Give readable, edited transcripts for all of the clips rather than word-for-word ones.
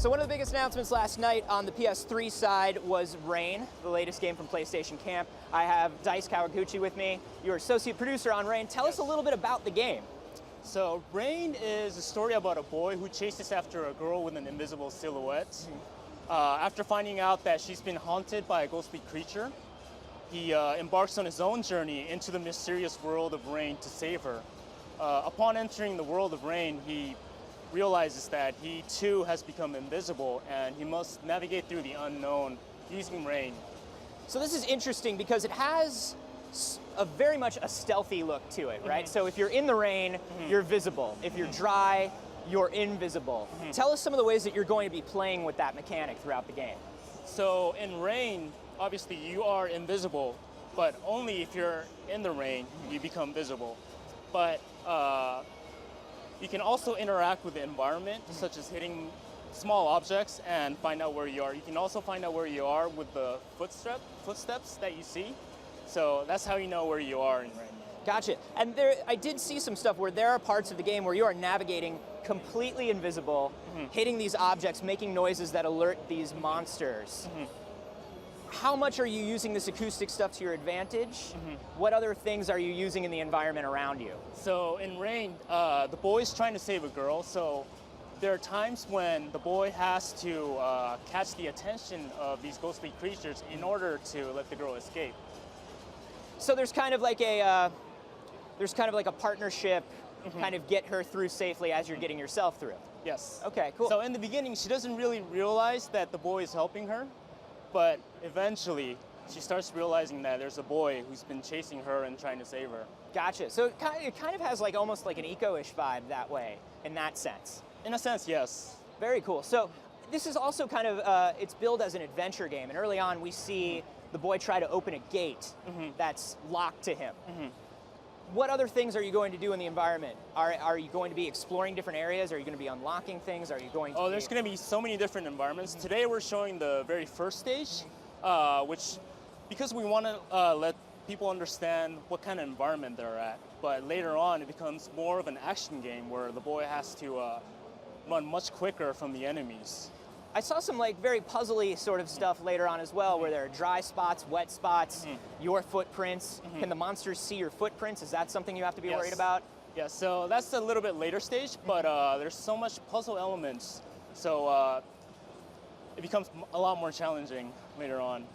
So one of the biggest announcements last night on the PS3 side was Rain, the latest game from PlayStation Camp. I have Dice Kawaguchi with me. You're associate producer on Rain. Tell us a little bit about the game. So Rain is a story about a boy who chases after a girl with an invisible silhouette. After finding out that she's been haunted by a ghostly creature, he embarks on his own journey into the mysterious world of Rain to save her. Upon entering the world of Rain, he realizes that he too has become invisible and he must navigate through the unknown using Rain. So this is interesting because it has a very much a stealthy look to it, right? So if you're in the rain, you're visible. If you're dry, you're invisible. Tell us some of the ways that you're going to be playing with that mechanic throughout the game. So in Rain, obviously you are invisible, but only if you're in the rain, you become visible. But you can also interact with the environment, such as hitting small objects and find out where you are. You can also find out where you are with the footsteps that you see. So that's how you know where you are in Rain. Gotcha. And I did see some stuff where there are parts of the game where you are navigating completely invisible, hitting these objects, making noises that alert these monsters. How much are you using this acoustic stuff to your advantage? What other things are you using in the environment around you? So in Rain, the boy's trying to save a girl, so there are times when the boy has to catch the attention of these ghostly creatures in order to let the girl escape. So there's kind of like a partnership, kind of get her through safely as you're getting yourself through. Yes. Okay, cool. So in the beginning, she doesn't really realize that the boy is helping her, but eventually she starts realizing that there's a boy who's been chasing her and trying to save her. Gotcha. So it kind of has like almost like an eco-ish vibe that way, in that sense. In a sense, yes. Very cool. So this is also kind of, it's billed as an adventure game, and early on we see the boy try to open a gate that's locked to him. What other things are you going to do in the environment? Are you going to be exploring different areas? Are you going to be unlocking things? Are you going to there's going to be so many different environments. Today we're showing the very first stage, which, because we want to let people understand what kind of environment they're at. But later on, it becomes more of an action game where the boy has to run much quicker from the enemies. I saw some like very puzzly sort of stuff later on as well, where there are dry spots, wet spots, your footprints. Can the monsters see your footprints? Is that something you have to be worried about? Yeah, so that's a little bit later stage, but there's so much puzzle elements, so it becomes a lot more challenging later on.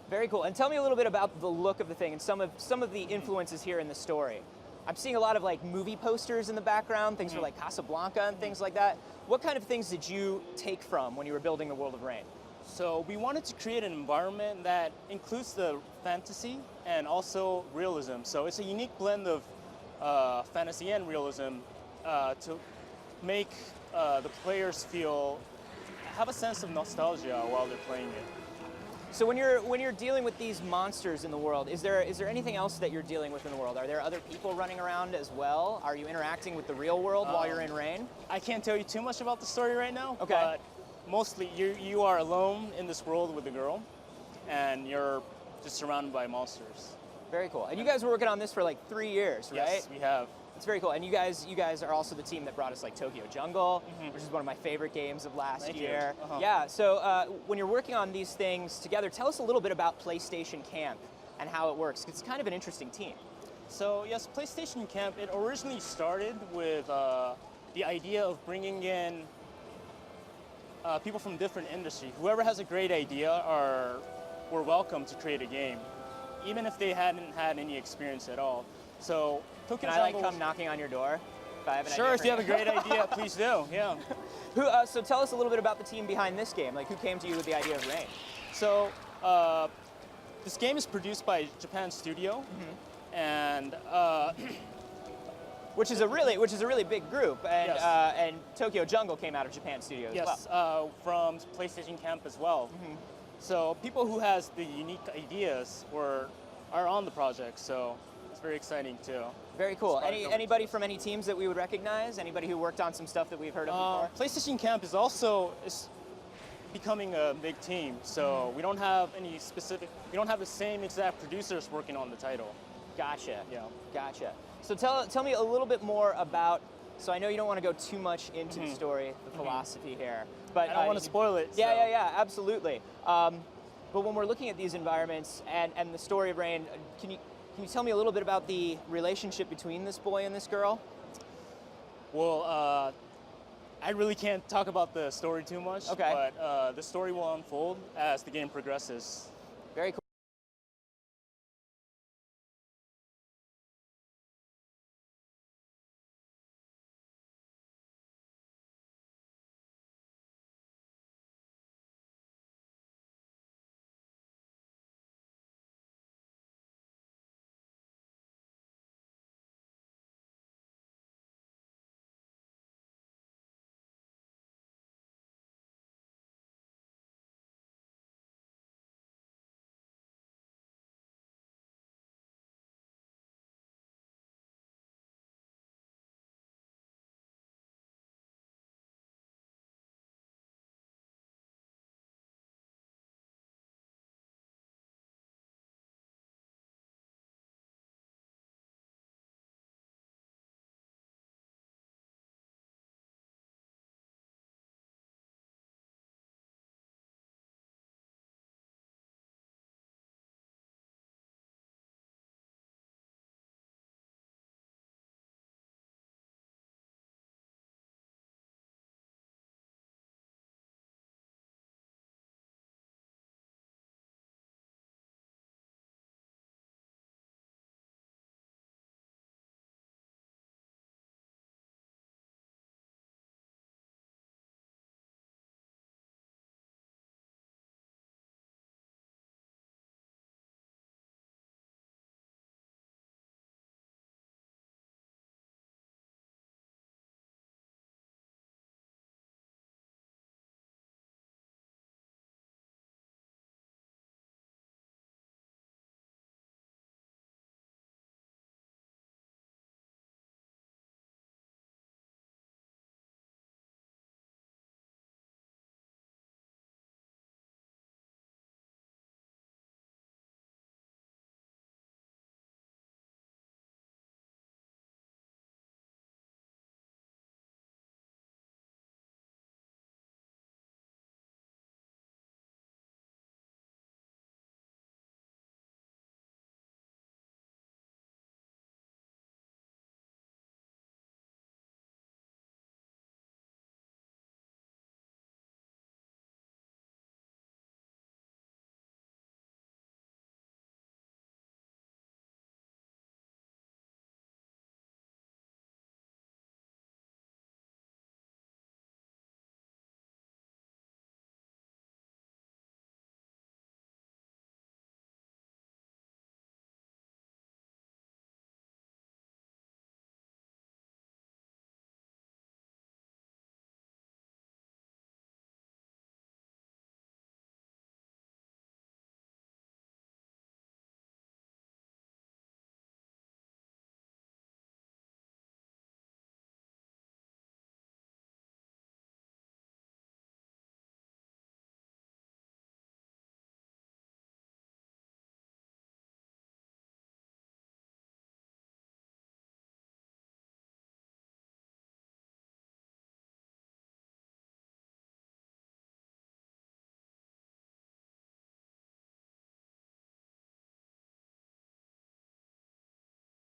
Very cool. And tell me a little bit about the look of the thing and some of the influences here in the story. I'm seeing a lot of like movie posters in the background, things for like Casablanca and things like that. What kind of things did you take from when you were building the World of Rain? So we wanted to create an environment that includes the fantasy and also realism. So it's a unique blend of fantasy and realism to make the players have a sense of nostalgia while they're playing it. So when you're dealing with these monsters in the world, is there anything else that you're dealing with in the world? Are there other people running around as well? Are you interacting with the real world while you're in Rain? I can't tell you too much about the story right now, okay. But mostly you are alone in this world with a girl, and you're just surrounded by monsters. Very cool. And you guys were working on this for like 3 years, right? Yes, we have. It's very cool. And you guys are also the team that brought us like Tokyo Jungle, which is one of my favorite games of last year. Yeah, so when you're working on these things together, tell us a little bit about PlayStation Camp and how it works. It's kind of an interesting team. So yes, PlayStation Camp, it originally started with the idea of bringing in people from different industries. Whoever has a great idea were welcome to create a game, even if they hadn't had any experience at all. So Can I like come knocking on your door? If I have an sure, if you have a great idea, please do. Yeah. So tell us a little bit about the team behind this game. Like, who came to you with the idea of Rain? So this game is produced by Japan Studio, and which is a really big group. And yes. And Tokyo Jungle came out of Japan Studio as well. Yes, from PlayStation Camp as well. So people who has the unique ideas are on the project. So. It's very exciting too. Very cool. Anybody from any teams that we would recognize? Anybody who worked on some stuff that we've heard of before? PlayStation Camp is also becoming a big team, so we don't have the same exact producers working on the title. Gotcha. Yeah. Gotcha. So tell me a little bit more about So I know you don't want to go too much into the story, the philosophy here, but I don't want to spoil it. Yeah, so. yeah, absolutely. But when we're looking at these environments and the story of Rain, can you tell me a little bit about the relationship between this boy and this girl? Well, I really can't talk about the story too much. Okay. But the story will unfold as the game progresses.